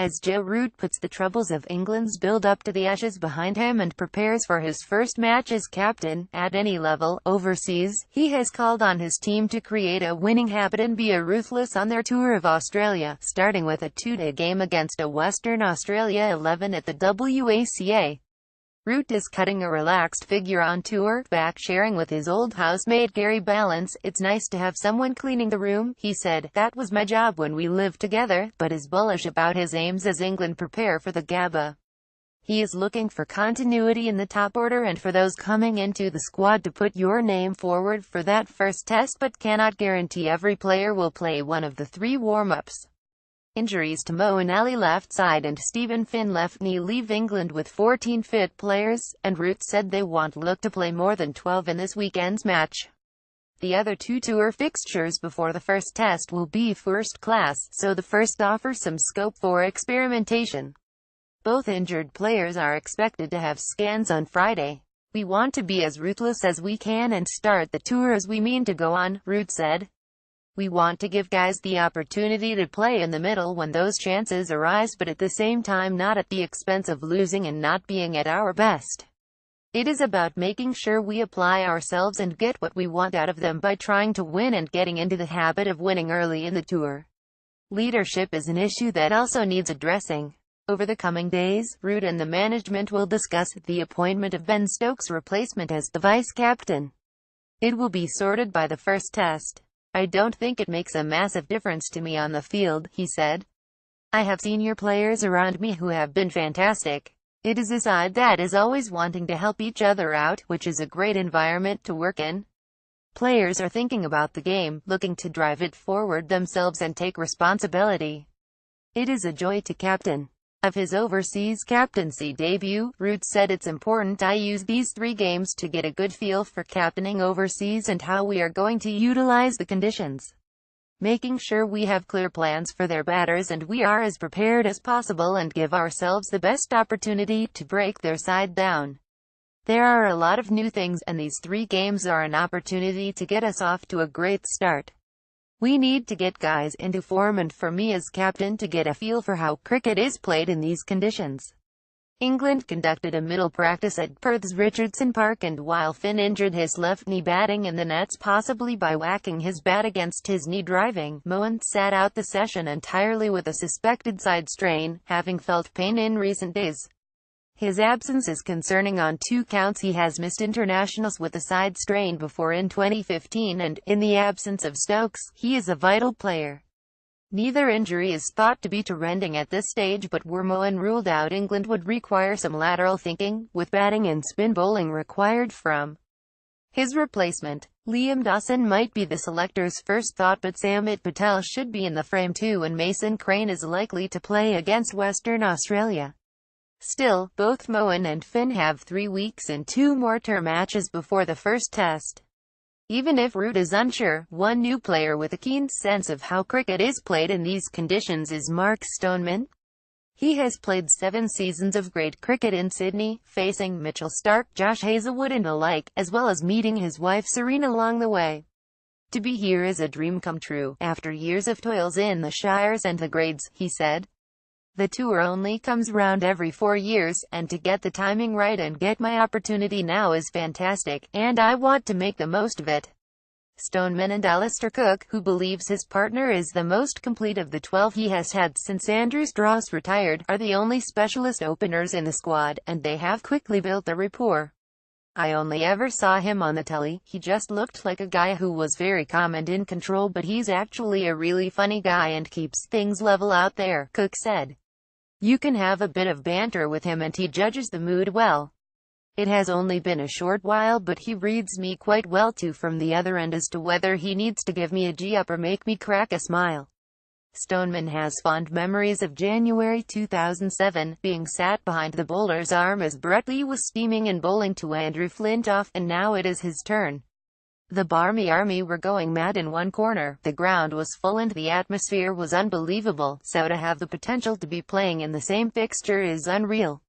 as Joe Root puts the troubles of England's build-up to the Ashes behind him and prepares for his first match as captain, at any level, overseas. He has called on his team to create a winning habit and be a ruthless on their tour of Australia, starting with a two-day game against a Western Australia 11 at the WACA. Root is cutting a relaxed figure on tour, back sharing with his old housemate Gary Balance. "It's nice to have someone cleaning the room," he said. "That was my job when we lived together," but is bullish about his aims as England prepare for the Gabba. He is looking for continuity in the top order and for those coming into the squad to put your name forward for that first test, but cannot guarantee every player will play one of the 3 warm-ups. Injuries to Moeen Ali left side and Stephen Finn left knee leave England with 14 fit players, and Root said they won't look to play more than 12 in this weekend's match. The other 2 tour fixtures before the first test will be first class, so the first offers some scope for experimentation. Both injured players are expected to have scans on Friday. "We want to be as ruthless as we can and start the tour as we mean to go on," Root said. "We want to give guys the opportunity to play in the middle when those chances arise, but at the same time not at the expense of losing and not being at our best. It is about making sure we apply ourselves and get what we want out of them by trying to win and getting into the habit of winning early in the tour. Leadership is an issue that also needs addressing." Over the coming days, Root and the management will discuss the appointment of Ben Stokes' replacement as the vice-captain. "It will be sorted by the first test. I don't think it makes a massive difference to me on the field," he said. "I have senior players around me who have been fantastic. It is a side that is always wanting to help each other out, which is a great environment to work in. Players are thinking about the game, looking to drive it forward themselves and take responsibility. It is a joy to captain." Of his overseas captaincy debut, Root said, "It's important I use these 3 games to get a good feel for captaining overseas and how we are going to utilize the conditions. Making sure we have clear plans for their batters and we are as prepared as possible and give ourselves the best opportunity to break their side down. There are a lot of new things, and these 3 games are an opportunity to get us off to a great start. We need to get guys into form and for me as captain to get a feel for how cricket is played in these conditions." England conducted a middle practice at Perth's Richardson Park, and while Finn injured his left knee batting in the nets, possibly by whacking his bat against his knee driving, Moeen sat out the session entirely with a suspected side strain, having felt pain in recent days. His absence is concerning on 2 counts. He has missed internationals with a side strain before in 2015, and, in the absence of Stokes, he is a vital player. Neither injury is thought to be trending at this stage, but were Moeen ruled out, England would require some lateral thinking, with batting and spin bowling required from his replacement. Liam Dawson might be the selector's first thought, but Samit Patel should be in the frame too, and Mason Crane is likely to play against Western Australia. Still, both Moeen and Finn have 3 weeks and 2 more tour matches before the first test. Even if Root is unsure, one new player with a keen sense of how cricket is played in these conditions is Mark Stoneman. He has played 7 seasons of grade cricket in Sydney, facing Mitchell Starc, Josh Hazlewood and the like, as well as meeting his wife Serena along the way. "To be here is a dream come true, after years of toils in the Shires and the grades," he said. "The tour only comes round every 4 years, and to get the timing right and get my opportunity now is fantastic, and I want to make the most of it." Stoneman and Alistair Cook, who believes his partner is the most complete of the 12 he has had since Andrew Strauss retired, are the only specialist openers in the squad, and they have quickly built a rapport. "I only ever saw him on the telly. He just looked like a guy who was very calm and in control, but he's actually a really funny guy and keeps things level out there," Cook said. "You can have a bit of banter with him and he judges the mood well. It has only been a short while, but he reads me quite well too from the other end as to whether he needs to give me a G up or make me crack a smile." Stoneman has fond memories of January 2007, being sat behind the bowler's arm as Brett Lee was steaming and bowling to Andrew Flintoff, and now it is his turn. The Barmy Army were going mad in one corner, the ground was full and the atmosphere was unbelievable, so to have the potential to be playing in the same fixture is unreal.